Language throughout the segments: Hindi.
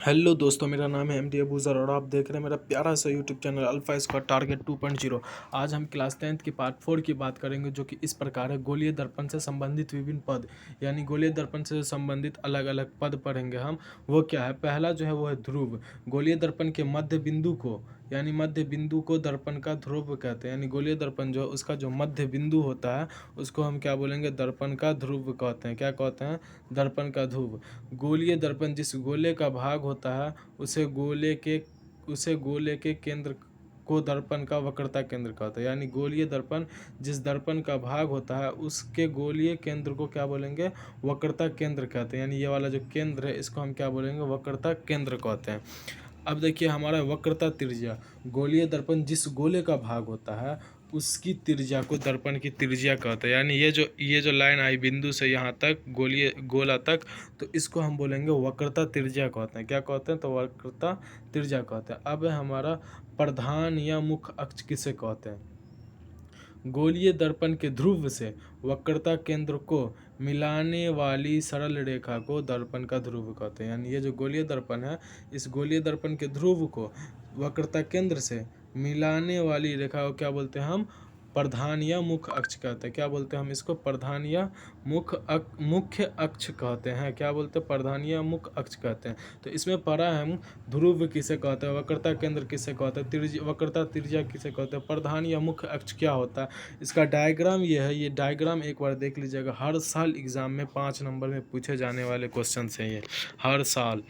हेलो दोस्तों, मेरा नाम है एम डी अबूज़र और आप देख रहे हैं मेरा प्यारा सा YouTube channel alpha squad target 2.0। आज हम क्लास 10th की पार्ट 4 की बात करेंगे, जो कि इस प्रकार है। गोलीय दर्पण से संबंधित विभिन्न पद, यानी गोलीय दर्पण से संबंधित अलग अलग पद पढ़ेंगे हम। वो क्या है? पहला जो है वो है ध्रुव। गोलीय दर्पण के मध्य बिंदु को, यानी मध्य बिंदु को दर्पण का ध्रुव कहते हैं। यानी गोलीय दर्पण जो उसका जो मध्य बिंदु होता है उसको हम क्या बोलेंगे? दर्पण का ध्रुव कहते हैं। क्या कहते हैं? दर्पण का ध्रुव। गोलीय दर्पण जिस गोले का भाग होता है उसे गोले के केंद्र को दर्पण का वक्रता केंद्र कहते हैं। यानी गोलीय दर्पण जिस दर्पण का भाग होता है उसके गोलीय केंद्र को क्या बोलेंगे? वक्रता केंद्र कहते हैं। यानी ये वाला जो केंद्र है इसको हम क्या बोलेंगे? वक्रता केंद्र कहते हैं। अब देखिए हमारा वक्रता त्रिज्या। गोलीय दर्पण जिस गोले का भाग होता है उसकी त्रिज्या को दर्पण की त्रिज्या कहते हैं। यानी ये जो लाइन आई बिंदु से यहाँ तक गोलीय गोला तक, तो इसको हम बोलेंगे वक्रता त्रिज्या कहते हैं। क्या कहते हैं? तो वक्रता त्रिज्या कहते हैं। अब हमारा प्रधान या मुख्य अक्ष किसे कहते हैं? गोलीय दर्पण के ध्रुव से वक्रता केंद्र को मिलाने वाली सरल रेखा को दर्पण का ध्रुव कहते हैं। यानी ये जो गोलीय दर्पण है, इस गोलीय दर्पण के ध्रुव को वक्रता केंद्र से मिलाने वाली रेखा को क्या बोलते हैं हम? प्रधान या मुख्य अक्ष कहते हैं। क्या बोलते हैं हम इसको? प्रधान या मुख्य अक्ष कहते हैं। क्या बोलते हैं? प्रधान या मुख्य अक्ष कहते हैं। तो इसमें पढ़ा है हम ध्रुव किसे कहते हैं, वक्रता केंद्र किसे कहते हैं, वक्रता त्रिज्या किसे कहते हैं, प्रधान या मुख्य अक्ष क्या होता है। इसका डायग्राम ये है। ये डायग्राम एक बार देख लीजिएगा। हर साल एग्जाम में 5 नंबर में पूछे जाने वाले क्वेश्चन हैं ये, हर साल।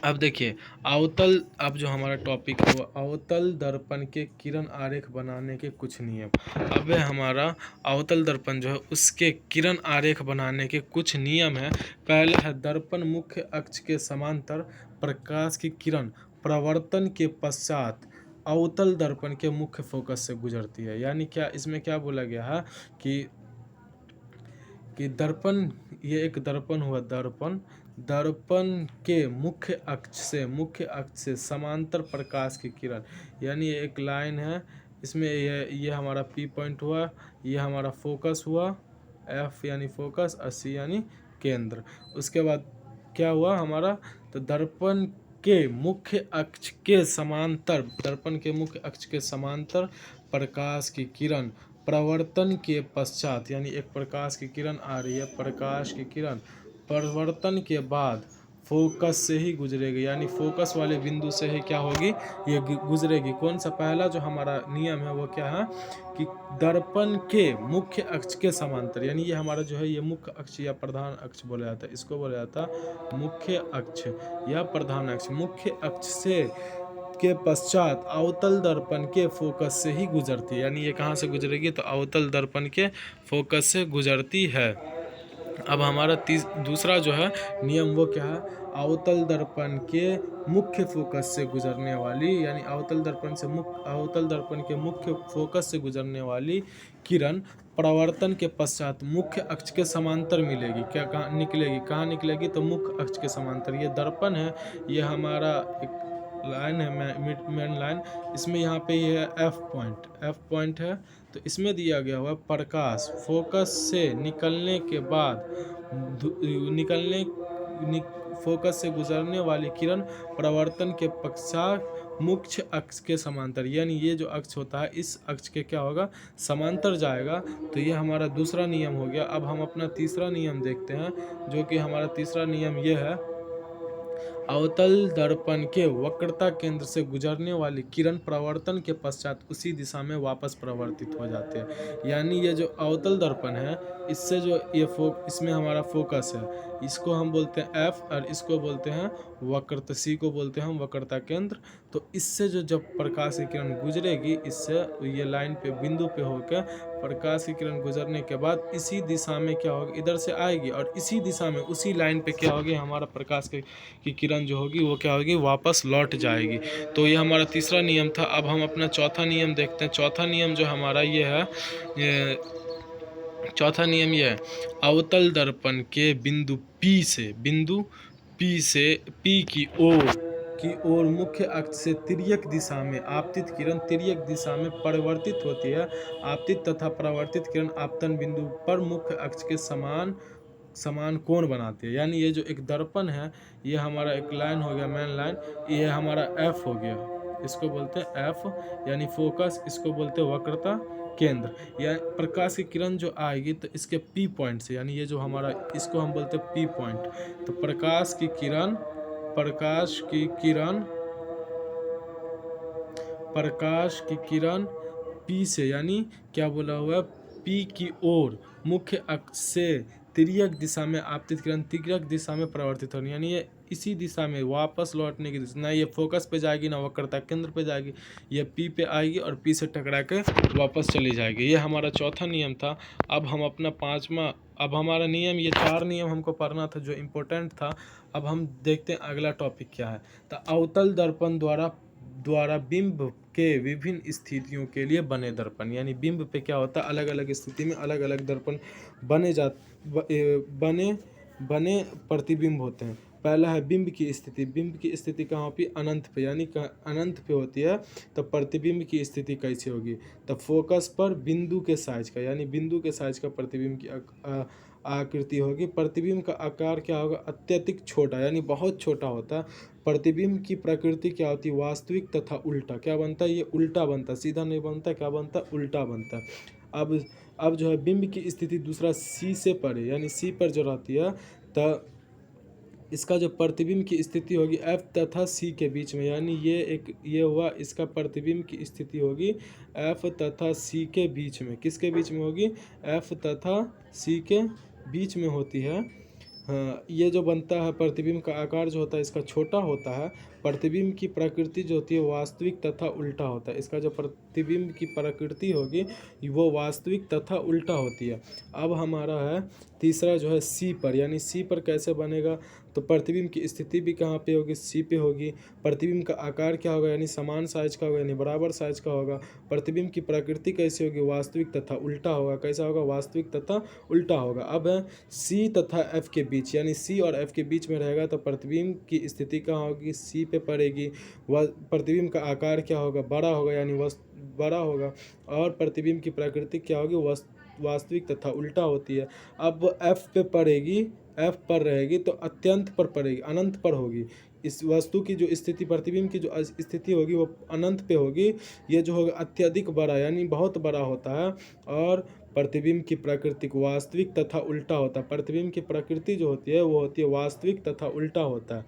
अब देखिए अब जो हमारा टॉपिक है वो अवतल दर्पण के किरण आरेख बनाने के कुछ नियम। अब हमारा अवतल दर्पण जो है उसके किरण आरेख बनाने के कुछ नियम है। पहला है दर्पण मुख्य अक्ष के समांतर प्रकाश की किरण प्रवर्तन के पश्चात अवतल दर्पण के मुख्य फोकस से गुजरती है। यानी क्या इसमें क्या बोला गया है कि दर्पण, ये एक दर्पण हुआ। दर्पण के मुख्य अक्ष से समांतर प्रकाश की किरण, यानी ये एक लाइन है। इसमें ये हमारा पी पॉइंट हुआ, ये हमारा फोकस हुआ, एफ यानी फोकस, सी यानी केंद्र। उसके बाद क्या हुआ हमारा? तो दर्पण के मुख्य अक्ष के समांतर प्रकाश की किरण प्रवर्तन के पश्चात, यानी एक प्रकाश की किरण आ रही है, प्रकाश की किरण प्रवर्तन के बाद फोकस से ही गुजरेगी। यानी फोकस वाले बिंदु से ही क्या होगी? ये गुजरेगी। कौन सा? पहला जो हमारा नियम है वो क्या है कि दर्पण के मुख्य अक्ष के समांतर, यानी ये हमारा जो है ये मुख्य अक्ष या प्रधान अक्ष बोला जाता है। इसको बोला जाता है मुख्य अक्ष या प्रधान अक्ष। मुख्य अक्ष से के पश्चात अवतल दर्पण के फोकस से ही गुजरती है। यानी ये कहाँ से गुजरेगी? तो अवतल दर्पण के फोकस से गुजरती है। अब हमारा दूसरा जो है नियम वो क्या है? अवतल दर्पण के मुख्य फोकस से गुजरने वाली, यानी अवतल दर्पण के मुख्य फोकस से गुजरने वाली किरण प्रवर्तन के पश्चात मुख्य अक्ष के समांतर मिलेगी। क्या कहाँ निकलेगी? तो मुख्य अक्ष के समांतर। ये दर्पण है, ये हमारा एक लाइन है, मेन लाइन। इसमें यहाँ पे ये है एफ पॉइंट है। तो इसमें दिया गया हुआ प्रकाश फोकस से निकलने के बाद फोकस से गुजरने वाली किरण प्रवर्तन के पश्चात मुख्य अक्ष के समांतर, यानी ये जो अक्ष होता है इस अक्ष के क्या होगा? समांतर जाएगा। तो ये हमारा दूसरा नियम हो गया। अब हम अपना तीसरा नियम देखते हैं, जो कि हमारा तीसरा नियम ये है, अवतल दर्पण के वक्रता केंद्र से गुजरने वाली किरण प्रवर्तन के पश्चात उसी दिशा में वापस प्रवर्तित हो जाते हैं। यानी ये जो अवतल दर्पण है इससे जो इसमें हमारा फोकस है, इसको हम बोलते हैं एफ, और इसको बोलते हैं वक्रता, सी को बोलते हैं हम वक्रता केंद्र। तो इससे जो जब प्रकाश की किरण गुजरेगी, इससे ये लाइन पे बिंदु पे होकर प्रकाश की किरण गुजरने के बाद इसी दिशा में क्या होगी? इधर से आएगी और इसी दिशा में उसी लाइन पे क्या होगी? हमारा प्रकाश की किरण जो होगी वो क्या होगी? वापस लौट जाएगी। तो ये हमारा तीसरा नियम था। अब हम अपना चौथा नियम देखते हैं। चौथा नियम जो हमारा ये है, चौथा नियम ये है, अवतल दर्पण के बिंदु पी की ओर मुख्य अक्ष से तिर्यक दिशा में आपतित किरण तिर्यक दिशा में परिवर्तित होती है। आपतित तथा परावर्तित किरण आपतन बिंदु पर मुख्य अक्ष के समान कोण बनाती है। यानी ये जो एक दर्पण है, ये हमारा एक लाइन हो गया, मेन लाइन, ये हमारा एफ हो गया, इसको बोलते हैं एफ यानी फोकस, इसको बोलते हैं वक्रता केंद्र। या प्रकाश की किरण जो आएगी तो इसके पी पॉइंट से, यानी ये जो हमारा, इसको हम बोलते हैं पी पॉइंट। तो प्रकाश की किरण पी से, यानी क्या बोला हुआ है, पी की ओर मुख्य अक्ष से तिर्यक दिशा में आपतित किरण तिर्यक दिशा में परिवर्तित होनी, यानी ये इसी दिशा में वापस लौटने की दिशा, ना ये फोकस पे जाएगी ना वक्रता केंद्र पे जाएगी, ये पी पे आएगी और पी से टकरा के वापस चली जाएगी। ये हमारा चौथा नियम था। अब हम अपना पांचवा, अब हमारा नियम, ये 4 नियम हमको पढ़ना था जो इम्पोर्टेंट था। अब हम देखते हैं अगला टॉपिक क्या है। तो अवतल दर्पण द्वारा बिंब के विभिन्न स्थितियों के लिए बने दर्पण, यानी बिंब पे क्या होता है, अलग अलग स्थिति में अलग अलग दर्पण बने प्रतिबिंब होते हैं। पहला है बिंब की स्थिति। बिंब की स्थिति कहाँ होती है, अनंत पे, यानी अनंत पे होती है। तो प्रतिबिंब की स्थिति कैसे होगी, तो फोकस पर बिंदु के साइज का, यानी बिंदु के साइज का प्रतिबिंब की आकृति होगी। प्रतिबिंब का आकार क्या होगा, अत्यधिक छोटा, यानी बहुत छोटा होता है। प्रतिबिंब की प्रकृति क्या होती है, वास्तविक तथा उल्टा। क्या बनता है, ये उल्टा बनता है, सीधा नहीं बनता, क्या बनता है, उल्टा बनता है। अब जो है बिंब की स्थिति दूसरा सी से परे, यानी सी पर जो रहती है, तो इसका जो प्रतिबिंब की स्थिति होगी एफ तथा सी के बीच में, यानी ये हुआ इसका प्रतिबिंब की स्थिति होगी एफ तथा सी के बीच में। किसके बीच में होगी, एफ तथा सी के बीच में होती है। हाँ, ये जो बनता है प्रतिबिंब का आकार जो होता है इसका छोटा होता है। प्रतिबिंब की प्रकृति जो होती है वास्तविक तथा उल्टा होता है। इसका जो प्रतिबिंब की प्रकृति होगी वो वास्तविक तथा उल्टा होती है। अब हमारा है तीसरा जो है सी पर, यानी सी पर कैसे बनेगा, तो प्रतिबिंब की स्थिति भी कहाँ पे होगी, सी पे होगी। प्रतिबिंब का आकार क्या होगा, यानी समान साइज का होगा, यानी बराबर साइज का होगा। प्रतिबिंब की प्रकृति कैसी होगी, वास्तविक तथा उल्टा होगा। कैसा होगा, वास्तविक तथा उल्टा होगा। अब है सी तथा एफ के बीच, यानी सी और एफ के बीच में रहेगा तो प्रतिबिंब की स्थिति कहाँ होगी, सी पे पड़ेगी। वह प्रतिबिंब का आकार क्या होगा, बड़ा होगा, यानी बड़ा होगा। और प्रतिबिंब की प्रकृति क्या होगी, वास्तविक तथा उल्टा होती है। अब एफ पे पड़ेगी, एफ पर रहेगी तो अत्यंत पर पड़ेगी, अनंत पर होगी। इस वस्तु की जो स्थिति, प्रतिबिंब की जो स्थिति होगी वो अनंत पे होगी। ये जो होगा अत्यधिक बड़ा, यानी बहुत बड़ा होता है। और प्रतिबिंब की प्रकृति वास्तविक तथा उल्टा होता है। प्रतिबिंब की प्रकृति जो होती है वो होती है वास्तविक तथा उल्टा होता है।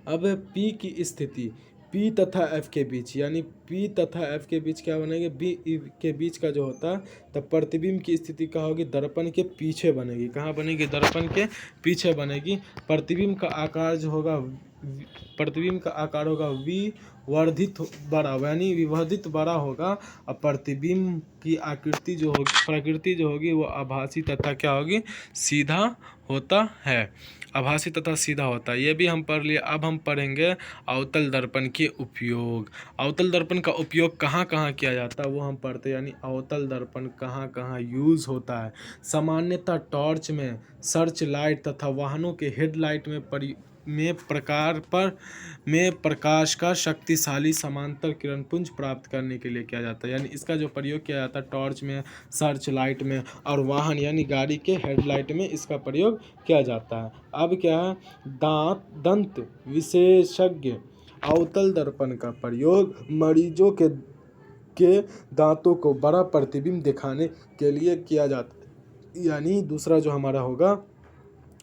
अब पी की स्थिति, पी तथा एफ के बीच, यानी पी तथा एफ के बीच क्या बनेगी, बी के बीच का जो होता है, तब प्रतिबिंब की स्थिति क्या होगी, दर्पण के पीछे बनेगी। कहाँ बनेगी, दर्पण के पीछे बनेगी। प्रतिबिंब का आकार जो होगा, प्रतिबिंब का आकार होगा विवर्धित बड़ा, यानी विवर्धित बड़ा होगा। और प्रतिबिंब की आकृति जो होगी, प्रकृति जो होगी वो आभासी तथा क्या होगी, सीधा होता है। आभासी तथा सीधा होता है, ये भी हम पढ़ लिए। अब हम पढ़ेंगे अवतल दर्पण के उपयोग। अवतल दर्पण का उपयोग कहाँ कहाँ किया जाता है वो हम पढ़ते हैं, यानी अवतल दर्पण कहाँ कहाँ यूज़ होता है। सामान्यतः टॉर्च में, सर्च लाइट तथा वाहनों के हेडलाइट में प्रकाश का शक्तिशाली समांतर किरणपुंज प्राप्त करने के लिए किया जाता है। यानी इसका जो प्रयोग किया जाता है टॉर्च में, सर्च लाइट में और वाहन यानी गाड़ी के हेडलाइट में इसका प्रयोग किया जाता है। अब क्या है, दंत विशेषज्ञ अवतल दर्पण का प्रयोग मरीजों के दांतों को बड़ा प्रतिबिंब दिखाने के लिए किया जाता है। यानी दूसरा जो हमारा होगा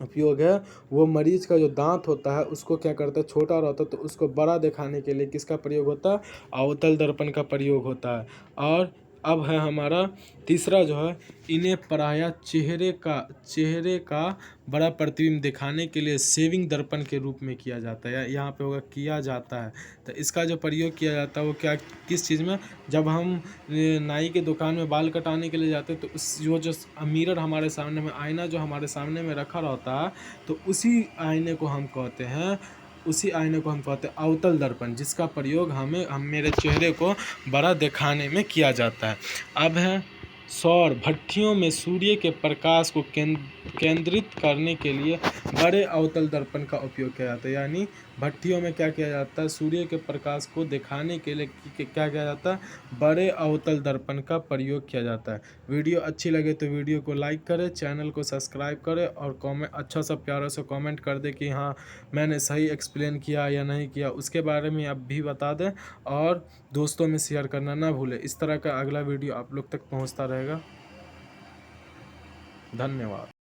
उपयोग है, वो मरीज का जो दांत होता है उसको क्या करता है, छोटा रहता है तो उसको बड़ा दिखाने के लिए किसका प्रयोग होता है, अवतल दर्पण का प्रयोग होता है। और अब है हमारा तीसरा जो है, इन्हें प्रायः चेहरे का बड़ा प्रतिबिंब दिखाने के लिए शेविंग दर्पण के रूप में किया जाता है। यहाँ पे होगा किया जाता है। तो इसका जो प्रयोग किया जाता है वो क्या, किस चीज़ में, जब हम नाई के दुकान में बाल कटाने के लिए जाते हैं तो उस जो मिरर हमारे सामने में, आईना जो हमारे सामने में रखा रहता है, तो उसी आईने को हम कहते हैं अवतल दर्पण, जिसका प्रयोग हम मेरे चेहरे को बड़ा दिखाने में किया जाता है। अब है सौर भट्ठियों में सूर्य के प्रकाश को केंद्रित करने के लिए बड़े अवतल दर्पण का उपयोग किया जाता है। यानी भट्ठियों में क्या किया जाता है, सूर्य के प्रकाश को दिखाने के लिए क्या किया जाता है, बड़े अवतल दर्पण का प्रयोग किया जाता है। वीडियो अच्छी लगे तो वीडियो को लाइक करें, चैनल को सब्सक्राइब करें और कमेंट अच्छा सा प्यारा सा कमेंट कर दें कि हाँ मैंने सही एक्सप्लेन किया या नहीं किया, उसके बारे में आप भी बता दें। और दोस्तों में शेयर करना ना भूलें। इस तरह का अगला वीडियो आप लोग तक पहुंचता रहेगा। धन्यवाद।